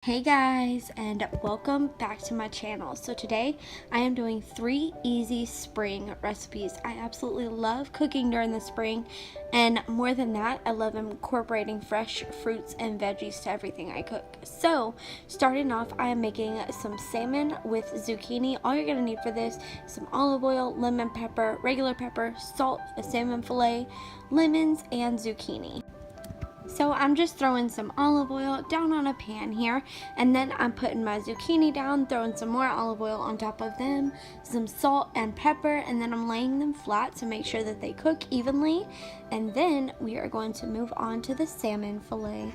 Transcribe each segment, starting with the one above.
Hey guys, and welcome back to my channel. So today I am doing 3 easy spring recipes. I absolutely love cooking during the spring, and more than that, I love incorporating fresh fruits and veggies to everything I cook. So starting off, I am making some salmon with zucchini. All you're gonna need for this is some olive oil, lemon pepper, regular pepper, salt, a salmon fillet, lemons, and zucchini. So I'm just throwing some olive oil down on a pan here, and then I'm putting my zucchini down, throwing some more olive oil on top of them, some salt and pepper, and then I'm laying them flat to make sure that they cook evenly. And then we are going to move on to the salmon fillet.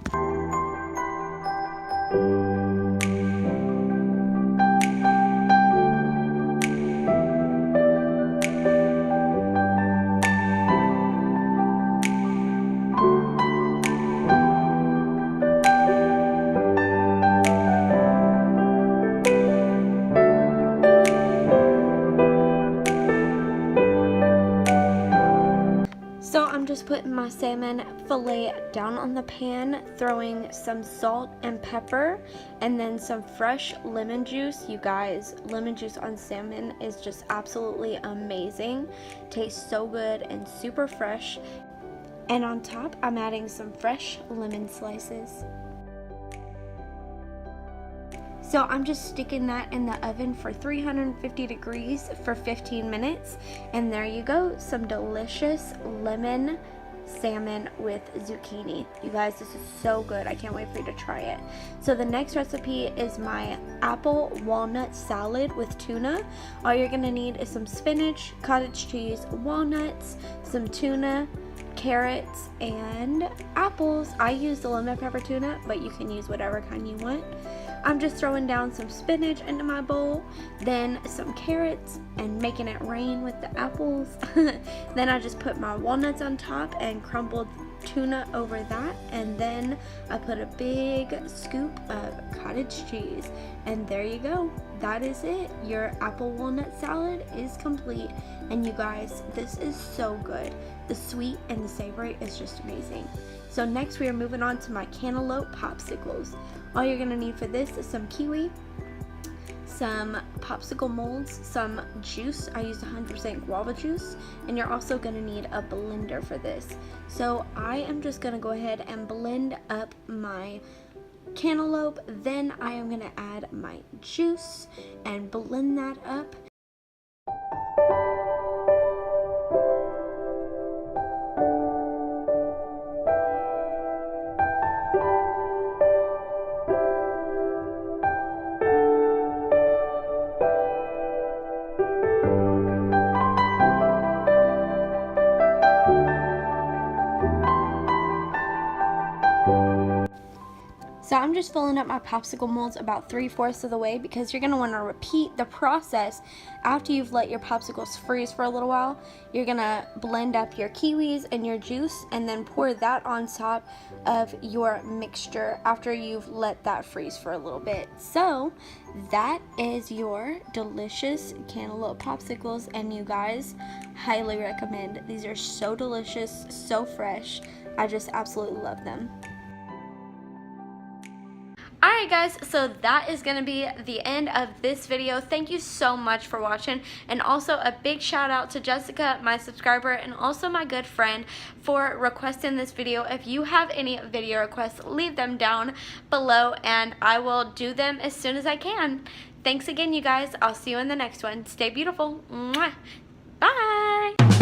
So I'm just putting my salmon fillet down on the pan, throwing some salt and pepper, and then some fresh lemon juice. You guys, lemon juice on salmon is just absolutely amazing. Tastes so good and super fresh. And on top, I'm adding some fresh lemon slices. So I'm just sticking that in the oven for 350 degrees for 15 minutes. And there you go, some delicious lemon salmon with zucchini. You guys, this is so good. I can't wait for you to try it. So the next recipe is my apple walnut salad with tuna. All you're gonna need is some spinach, cottage cheese, walnuts, some tuna, carrots, and apples. I use the lemon pepper tuna, but you can use whatever kind you want. I'm just throwing down some spinach into my bowl, then some carrots, and making it rain with the apples. Then I just put my walnuts on top and crumbled tuna over that, and then I put a big scoop of cottage cheese, and there you go. That is it. Your apple walnut salad is complete. And you guys, this is so good. The sweet and the savory is just amazing. So next we are moving on to my cantaloupe popsicles. All you're gonna need for this is some kiwi, some popsicle molds, some juice. I used 100% guava juice, and you're also gonna need a blender for this. So I am just gonna go ahead and blend up my cantaloupe, then I am gonna add my juice and blend that up. So I'm just filling up my popsicle molds about 3/4 of the way, because you're going to want to repeat the process after you've let your popsicles freeze for a little while. You're going to blend up your kiwis and your juice, and then pour that on top of your mixture after you've let that freeze for a little bit. So that is your delicious cantaloupe popsicles, and you guys, highly recommend. These are so delicious, so fresh. I just absolutely love them. Alright guys, so that is going to be the end of this video. Thank you so much for watching, and also a big shout out to Jessica, my subscriber, and also my good friend, for requesting this video. If you have any video requests, leave them down below and I will do them as soon as I can. Thanks again, you guys. I'll see you in the next one. Stay beautiful. Mwah. Bye!